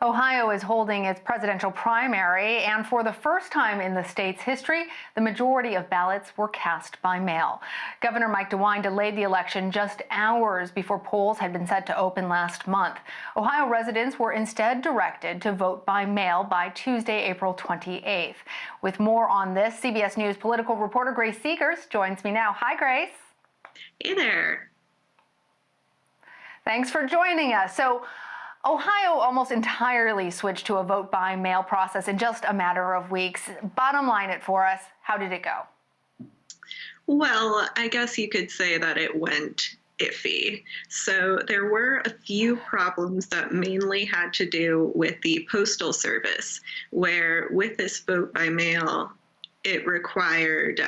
Ohio is holding its presidential primary, and for the first time in the state's history, the majority of ballots were cast by mail. Governor Mike DeWine delayed the election just hours before polls had been set to open last month. Ohio residents were instead directed to vote by mail by Tuesday, April 28th. With more on this, CBS News political reporter Grace Segers joins me now. Hi, Grace. Hey there. Thanks for joining us. So, Ohio almost entirely switched to a vote by mail process in just a matter of weeks. Bottom line it for us, how did it go? Well, I guess you could say that it went iffy. So there were a few problems that mainly had to do with the Postal Service, where with this vote by mail, it required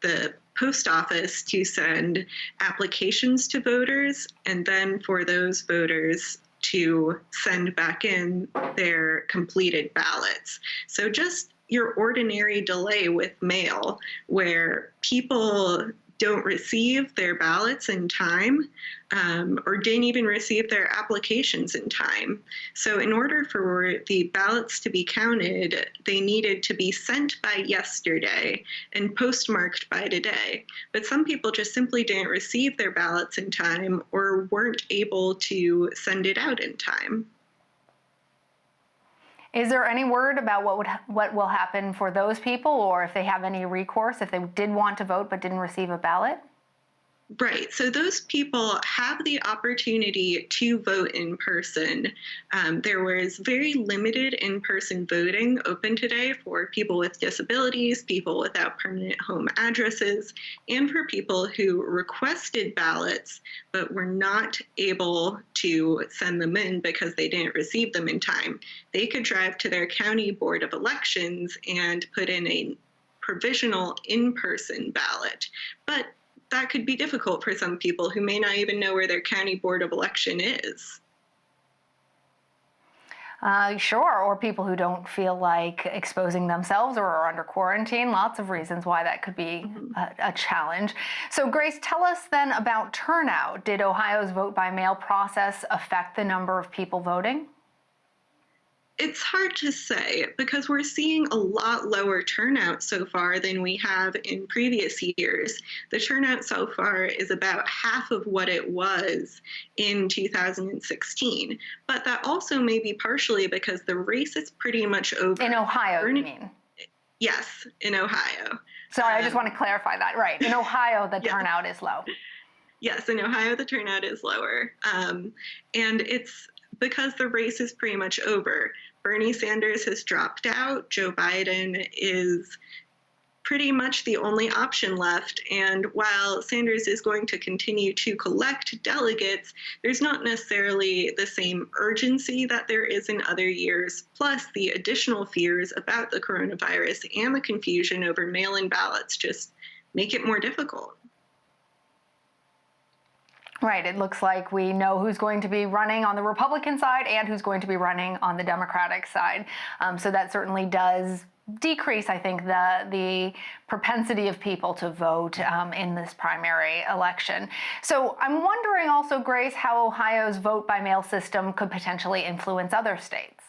the post office to send applications to voters, and then for those voters to send back in their completed ballots. So just your ordinary delay with mail, where people don't receive their ballots in time, or didn't even receive their applications in time. So in order for the ballots to be counted, they needed to be sent by yesterday and postmarked by today. But some people just simply didn't receive their ballots in time or weren't able to send it out in time. Is there any word about what will happen for those people, or if they have any recourse if they did want to vote but didn't receive a ballot? Right. So those people have the opportunity to vote in person. There was very limited in-person voting open today for people with disabilities, people without permanent home addresses, and for people who requested ballots but were not able to send them in because they didn't receive them in time. They could drive to their county board of elections and put in a provisional in-person ballot. But that could be difficult for some people who may not even know where their county board of election is. Sure, or people who don't feel like exposing themselves or are under quarantine. Lots of reasons why that could be a challenge. So, Grace, tell us then about turnout. Did Ohio's vote by mail process affect the number of people voting? It's hard to say because we're seeing a lot lower turnout so far than we have in previous years. The turnout so far is about half of what it was in 2016. But that also may be partially because the race is pretty much over. In Ohio, you mean? Yes, in Ohio. Sorry, I just want to clarify that. Right. In Ohio, the turnout is low. Yes, in Ohio, the turnout is lower. And it's because the race is pretty much over. Bernie Sanders has dropped out. Joe Biden is pretty much the only option left. And while Sanders is going to continue to collect delegates, there's not necessarily the same urgency that there is in other years, plus the additional fears about the coronavirus and the confusion over mail-in ballots just make it more difficult. Right. It looks like we know who's going to be running on the Republican side and who's going to be running on the Democratic side. So that certainly does decrease, I think, the propensity of people to vote in this primary election. So I'm wondering also, Grace, how Ohio's vote by mail system could potentially influence other states.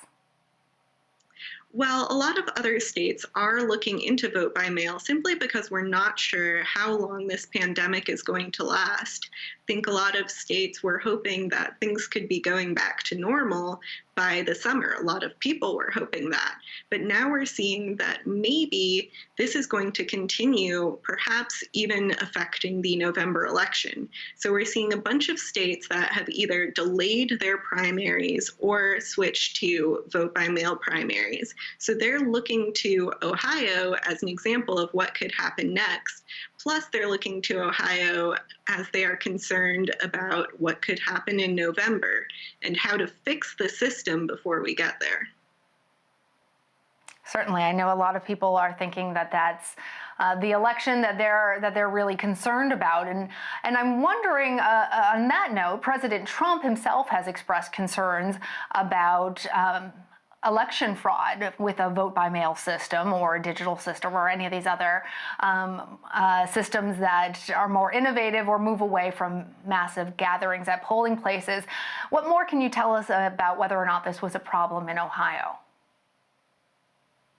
Well, a lot of other states are looking into vote by mail simply because we're not sure how long this pandemic is going to last. I think a lot of states were hoping that things could be going back to normal by the summer. A lot of people were hoping that. But now we're seeing that maybe this is going to continue, perhaps even affecting the November election. So we're seeing a bunch of states that have either delayed their primaries or switched to vote by mail primaries. So they're looking to Ohio as an example of what could happen next. Plus, they're looking to Ohio as they are concerned about what could happen in November and how to fix the system before we get there. Certainly, I know a lot of people are thinking that that's the election that they're really concerned about, and I'm wondering, on that note, President Trump himself has expressed concerns about election fraud with a vote-by-mail system or a digital system or any of these other systems that are more innovative or move away from massive gatherings at polling places. What more can you tell us about whether or not this was a problem in Ohio?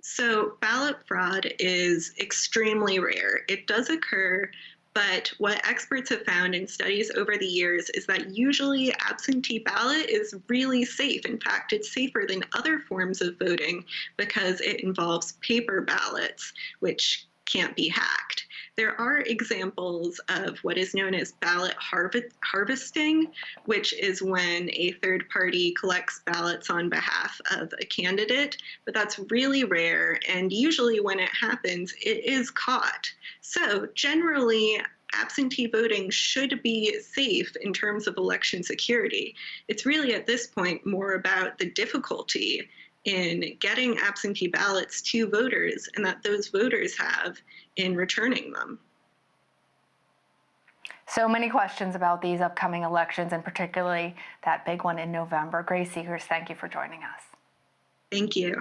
So ballot fraud is extremely rare. It does occur, but what experts have found in studies over the years is that usually absentee ballot is really safe. In fact, it's safer than other forms of voting because it involves paper ballots, which can't be hacked. There are examples of what is known as ballot harvesting, which is when a third party collects ballots on behalf of a candidate, but that's really rare. And usually when it happens, it is caught. So generally, absentee voting should be safe in terms of election security. It's really at this point more about the difficulty in getting absentee ballots to voters and that those voters have in returning them. So many questions about these upcoming elections, and particularly that big one in November. Grace Segers, thank you for joining us. Thank you.